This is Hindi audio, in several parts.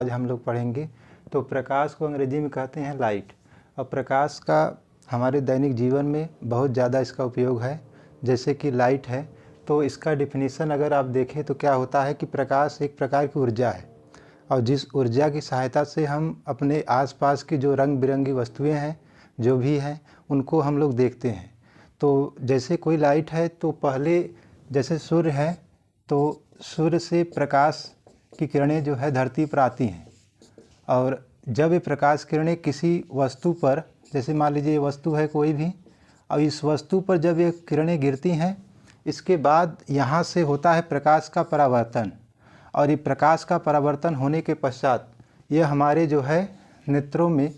आज हम लोग पढ़ेंगे। तो प्रकाश को अंग्रेजी में कहते हैं लाइट। और प्रकाश का हमारे दैनिक जीवन में बहुत ज़्यादा इसका उपयोग है। जैसे कि लाइट है तो इसका डिफिनीसन अगर आप देखें तो क्या होता है कि प्रकाश एक प्रकार की ऊर्जा है, और जिस ऊर्जा की सहायता से हम अपने आसपास की जो रंग बिरंगी वस्तुएं हैं जो भी हैं उनको हम लोग देखते हैं। तो जैसे कोई लाइट है तो पहले जैसे सूर्य है तो सूर्य से प्रकाश की किरणें जो है धरती पर आती हैं, और जब ये प्रकाश किरणें किसी वस्तु पर, जैसे मान लीजिए ये वस्तु है कोई भी, और इस वस्तु पर जब ये किरणें गिरती हैं इसके बाद यहाँ से होता है प्रकाश का परावर्तन, और ये प्रकाश का परावर्तन होने के पश्चात ये हमारे जो है नेत्रों में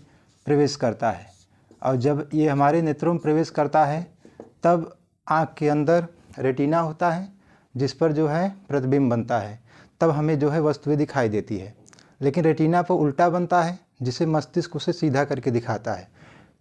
प्रवेश करता है। और जब ये हमारे नेत्रों में प्रवेश करता है तब आँख के अंदर रेटिना होता है जिस पर जो है प्रतिबिंब बनता है, तब हमें जो है वस्तुएं दिखाई देती है। लेकिन रेटिना पर उल्टा बनता है जिसे मस्तिष्क उसे सीधा करके दिखाता है।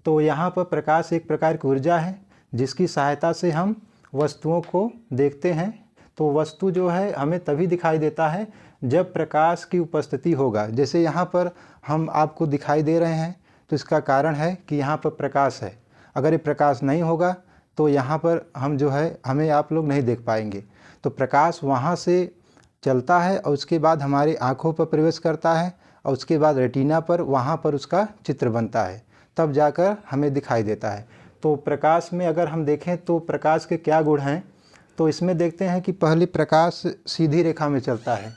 तो यहाँ पर प्रकाश एक प्रकार की ऊर्जा है जिसकी सहायता से हम वस्तुओं को देखते हैं। तो वस्तु जो है हमें तभी दिखाई देता है जब प्रकाश की उपस्थिति होगा। जैसे यहाँ पर हम आपको दिखाई दे रहे हैं तो इसका कारण है कि यहाँ पर प्रकाश है। अगर ये प्रकाश नहीं होगा तो यहाँ पर हम जो है हमें आप लोग नहीं देख पाएंगे। तो प्रकाश वहाँ से चलता है और उसके बाद हमारी आँखों पर प्रवेश करता है, और उसके बाद रेटिना पर, वहाँ पर उसका चित्र बनता है, तब जाकर हमें दिखाई देता है। तो प्रकाश में अगर हम देखें तो प्रकाश के क्या गुण हैं, तो इसमें देखते हैं कि पहले प्रकाश सीधी रेखा में चलता है,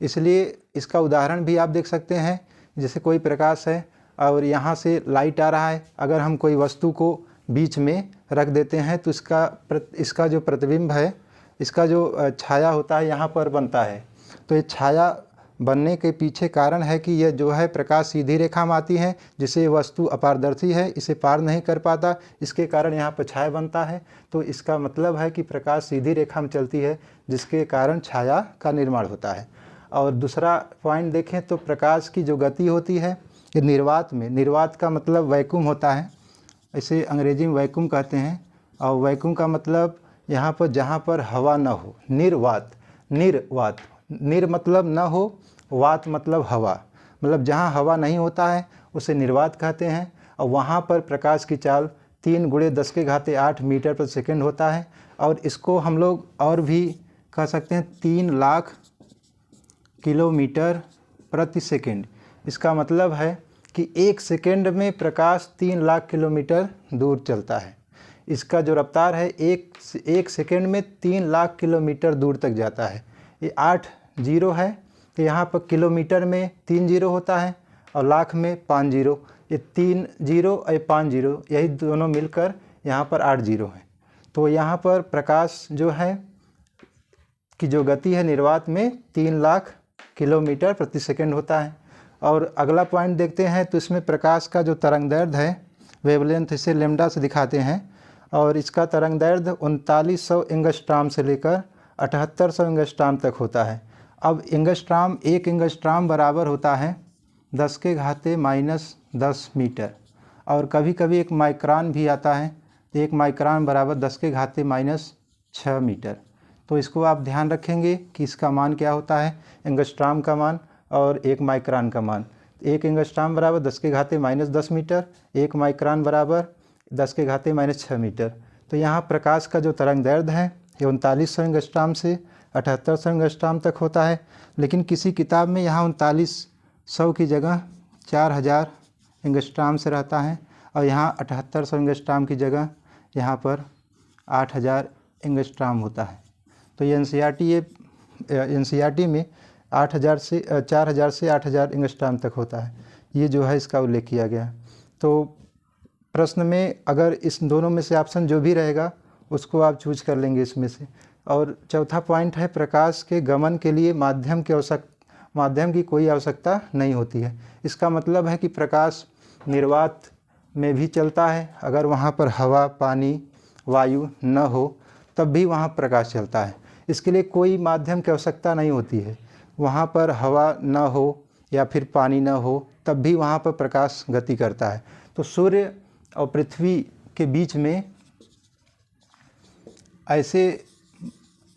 इसलिए इसका उदाहरण भी आप देख सकते हैं। जैसे कोई प्रकाश है और यहाँ से लाइट आ रहा है, अगर हम कोई वस्तु को बीच में रख देते हैं तो इसका जो प्रतिबिंब है, इसका जो छाया होता है यहाँ पर बनता है। तो ये छाया बनने के पीछे कारण है कि यह जो है प्रकाश सीधी रेखा में आती है, जिसे वस्तु अपारदर्शी है, इसे पार नहीं कर पाता, इसके कारण यहाँ पर छाया बनता है। तो इसका मतलब है कि प्रकाश सीधी रेखा में चलती है जिसके कारण छाया का निर्माण होता है। और दूसरा पॉइंट देखें तो प्रकाश की जो गति होती है ये निर्वात में, निर्वात का मतलब वैक्यूम होता है, इसे अंग्रेजी में वैक्यूम कहते हैं। और वैक्यूम का मतलब यहाँ पर जहाँ पर हवा न हो, निर्वात। निर्वात, निर मतलब न हो, वात मतलब हवा, मतलब जहाँ हवा नहीं होता है उसे निर्वात कहते हैं। और वहाँ पर प्रकाश की चाल 3 × 10⁸ मीटर प्रति सेकंड होता है। और इसको हम लोग और भी कह सकते हैं 3 लाख किलोमीटर प्रति सेकंड। इसका मतलब है कि 1 सेकंड में प्रकाश 3 लाख किलोमीटर दूर चलता है। इसका जो रफ्तार है एक सेकंड में 3 लाख किलोमीटर दूर तक जाता है। ये 8 जीरो है, तो यहाँ पर किलोमीटर में 3 जीरो होता है और लाख में 5 जीरो। ये 3 जीरो और 5 जीरो, यही दोनों मिलकर यहाँ पर 8 जीरो हैं। तो यहाँ पर प्रकाश जो है की जो गति है निर्वात में 3 लाख किलोमीटर प्रति सेकंड होता है। और अगला पॉइंट देखते हैं तो इसमें प्रकाश का जो तरंगदैर्ध्य है, वेवलेंथ, इसे लैम्डा से दिखाते हैं, और इसका तरंगदैर्ध्य 3900 एंगस्ट्राम से लेकर 7800 एंगस्ट्राम तक होता है। अब एंगस्ट्राम, 1 एंगस्ट्राम बराबर होता है 10⁻⁻10 मीटर, और कभी कभी 1 माइक्रान भी आता है, 1 माइक्रान बराबर 10⁻⁻6 मीटर। तो इसको आप ध्यान रखेंगे कि इसका मान क्या होता है, एंगस्ट्राम का मान और 1 माइक्रान का मान। 1 एंगस्ट्राम बराबर 10⁻⁻10 मीटर, 1 माइक्रान बराबर 10⁻⁻6 मीटर। तो यहाँ प्रकाश का जो तरंगदैर्ध्य है ये 3900 एंगस्ट्राम से 7800 एंगस्ट्राम तक होता है। लेकिन किसी किताब में यहाँ 3900 की जगह 4000 एंगस्ट्राम से रहता है, और यहाँ 7800 एंगस्ट्राम की जगह यहाँ पर 8000 एंगस्ट्राम होता है। तो ये एनसीईआरटी में 4000 से 8000 एंगस्ट्राम तक होता है। ये जो है इसका उल्लेख किया गया। तो प्रश्न में अगर इस दोनों में से ऑप्शन जो भी रहेगा उसको आप चूज कर लेंगे इसमें से। और चौथा पॉइंट है प्रकाश के गमन के लिए माध्यम की कोई आवश्यकता नहीं होती है। इसका मतलब है कि प्रकाश निर्वात में भी चलता है, अगर वहाँ पर हवा, पानी, वायु न हो तब भी वहाँ प्रकाश चलता है। इसके लिए कोई माध्यम की आवश्यकता नहीं होती है। वहाँ पर हवा न हो या फिर पानी न हो तब भी वहाँ पर प्रकाश गति करता है। तो सूर्य और पृथ्वी के बीच में ऐसे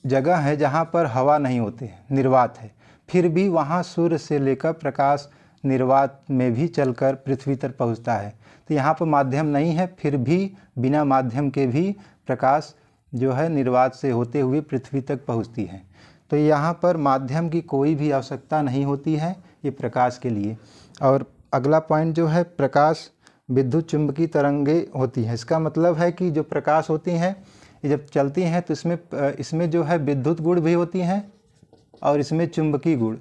जगह है जहाँ पर हवा नहीं होती है, निर्वात है, फिर भी वहाँ सूर्य से लेकर प्रकाश निर्वात में भी चलकर पृथ्वी तक पहुँचता है। तो यहाँ पर माध्यम नहीं है, फिर भी बिना माध्यम के भी प्रकाश जो है निर्वात से होते हुए पृथ्वी तक पहुँचती है। तो यहाँ पर माध्यम की कोई भी आवश्यकता नहीं होती है ये प्रकाश के लिए। और अगला पॉइंट जो है, प्रकाश विद्युत चुंबकीय तरंगें होती हैं। इसका मतलब है कि जो प्रकाश होती हैं ये जब चलती हैं तो इसमें जो है विद्युत गुण भी होती हैं और इसमें चुंबकीय गुण,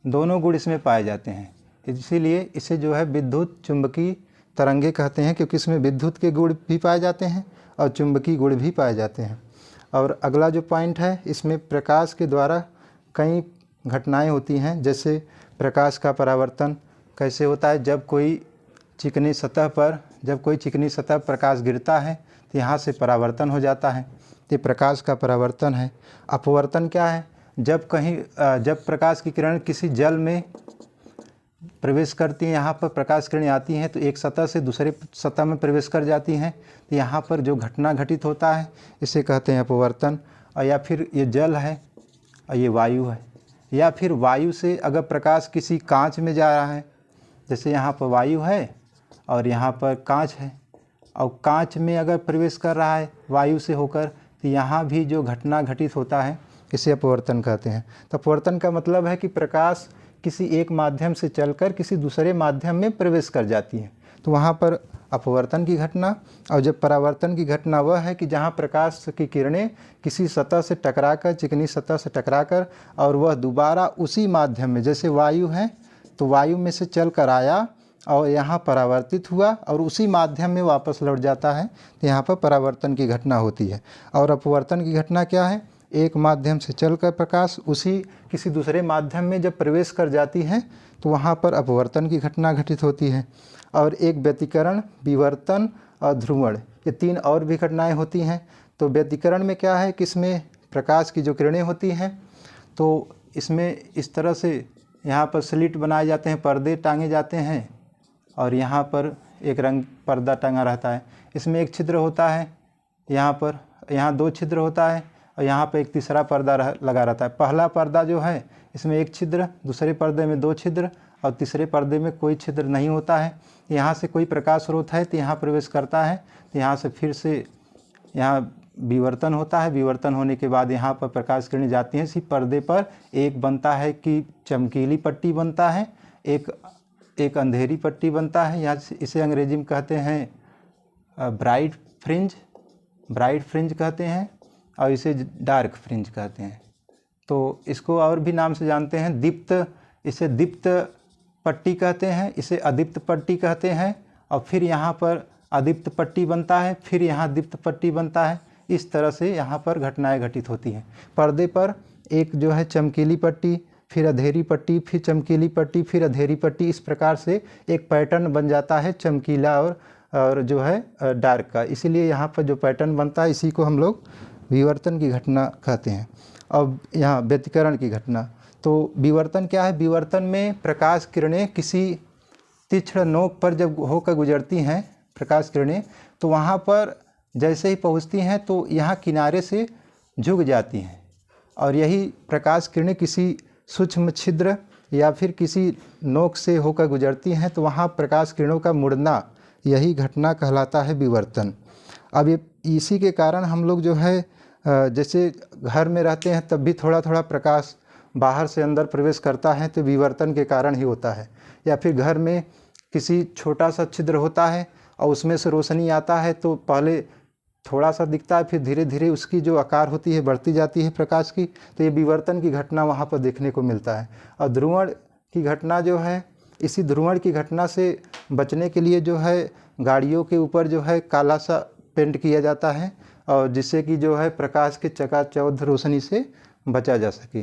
दोनों गुण इसमें पाए जाते हैं। इसीलिए इसे जो है विद्युत चुंबकीय तरंगे कहते हैं, क्योंकि इसमें विद्युत के गुण भी पाए जाते हैं और चुंबकीय गुण भी पाए जाते हैं। और अगला जो पॉइंट है, इसमें प्रकाश के द्वारा कई घटनाएं होती हैं। जैसे प्रकाश का परावर्तन कैसे होता है, जब कोई चिकनी सतह पर प्रकाश गिरता है तो यहाँ से परावर्तन हो जाता है, तो प्रकाश का परावर्तन है। अपवर्तन क्या है, जब प्रकाश की किरण किसी जल में प्रवेश करती हैं, यहाँ पर प्रकाश किरणें आती हैं तो एक सतह से दूसरे सतह में प्रवेश कर जाती हैं, तो यहाँ पर जो घटना घटित होता है इसे कहते हैं अपवर्तन। और या फिर ये जल है और ये वायु है, या फिर वायु से अगर प्रकाश किसी कांच में जा रहा है, जैसे यहाँ पर वायु है और यहाँ पर कांच है, और कांच में अगर प्रवेश कर रहा है वायु से होकर, तो यहाँ भी जो घटना घटित होता है इसे अपवर्तन कहते हैं। तो अपवर्तन का मतलब है कि प्रकाश किसी एक माध्यम से चलकर किसी दूसरे माध्यम में प्रवेश कर जाती है, तो वहाँ पर अपवर्तन की घटना। और जब परावर्तन की घटना वह है कि जहाँ प्रकाश की किरणें किसी सतह से टकराकर, चिकनी सतह से टकराकर, और वह दोबारा उसी माध्यम में, जैसे वायु है तो वायु में से चल कर आया और यहाँ परावर्तित हुआ और उसी माध्यम में वापस लौट जाता है, तो यहाँ पर परावर्तन की घटना होती है। और अपवर्तन की घटना क्या है, एक माध्यम से चलकर प्रकाश उसी किसी दूसरे माध्यम में जब प्रवेश कर जाती है तो वहाँ पर अपवर्तन की घटना घटित होती है। और एक व्यतिकरण, विवर्तन और ध्रुवण, ये तीन और भी घटनाएँ होती हैं। तो व्यतिकरण में क्या है कि इसमें प्रकाश की जो किरणें होती हैं तो इसमें इस तरह से यहाँ पर स्लिट बनाए जाते हैं, पर्दे टांगे जाते हैं, और यहाँ पर एक रंग पर्दा टंगा रहता है। इसमें एक छिद्र होता है, यहाँ दो छिद्र होता है, और यहाँ पर एक तीसरा पर्दा लगा रहता है। पहला पर्दा जो है इसमें एक छिद्र, दूसरे पर्दे में दो छिद्र और तीसरे पर्दे में कोई छिद्र नहीं होता है। यहाँ से कोई प्रकाश स्रोत है तो यहाँ प्रवेश करता है, तो यहाँ से फिर से यहाँ विवर्तन होता है। विवर्तन होने के बाद यहाँ पर प्रकाश किरणें जाती हैं, इसी पर्दे पर एक बनता है कि चमकीली पट्टी बनता है, एक अंधेरी पट्टी बनता है। यहाँ इसे अंग्रेजी में कहते हैं ब्राइट फ्रिंज कहते हैं, और इसे डार्क फ्रिंज कहते हैं। तो इसको और भी नाम से जानते हैं, इसे दीप्त पट्टी कहते हैं, इसे अदीप्त पट्टी कहते हैं। और फिर यहाँ पर अदीप्त पट्टी बनता है, फिर यहाँ दीप्त पट्टी बनता है। इस तरह से यहाँ पर घटनाएं घटित होती हैं। पर्दे पर एक जो है चमकीली पट्टी, फिर अधेरी पट्टी, फिर चमकीली पट्टी, फिर अधेरी पट्टी, इस प्रकार से एक पैटर्न बन जाता है चमकीला और जो है डार्क का। इसीलिए यहाँ पर जो पैटर्न बनता है इसी को हम लोग विवर्तन की घटना कहते हैं। अब यहाँ व्यतिकरण की घटना, तो विवर्तन क्या है, विवर्तन में प्रकाश किरणें किसी तीक्ष्ण नोक पर जब होकर गुजरती हैं प्रकाश किरणें, तो वहाँ पर जैसे ही पहुँचती हैं तो यहाँ किनारे से झुक जाती हैं, और यही प्रकाश किरणें किसी सूक्ष्म छिद्र या फिर किसी नोक से होकर गुजरती हैं तो वहाँ प्रकाश किरणों का मुड़ना, यही घटना कहलाता है विवर्तन। अब ये इसी के कारण हम लोग जो है जैसे घर में रहते हैं तब भी थोड़ा थोड़ा प्रकाश बाहर से अंदर प्रवेश करता है, तो विवर्तन के कारण ही होता है। या फिर घर में किसी छोटा सा छिद्र होता है और उसमें से रोशनी आता है, तो पहले थोड़ा सा दिखता है, फिर धीरे धीरे उसकी जो आकार होती है बढ़ती जाती है प्रकाश की, तो ये विवर्तन की घटना वहाँ पर देखने को मिलता है। और ध्रुवण की घटना जो है, इसी ध्रुवण की घटना से बचने के लिए जो है गाड़ियों के ऊपर जो है काला सा पेंट किया जाता है, और जिससे कि जो है प्रकाश के चकाचौंध रोशनी से बचा जा सके।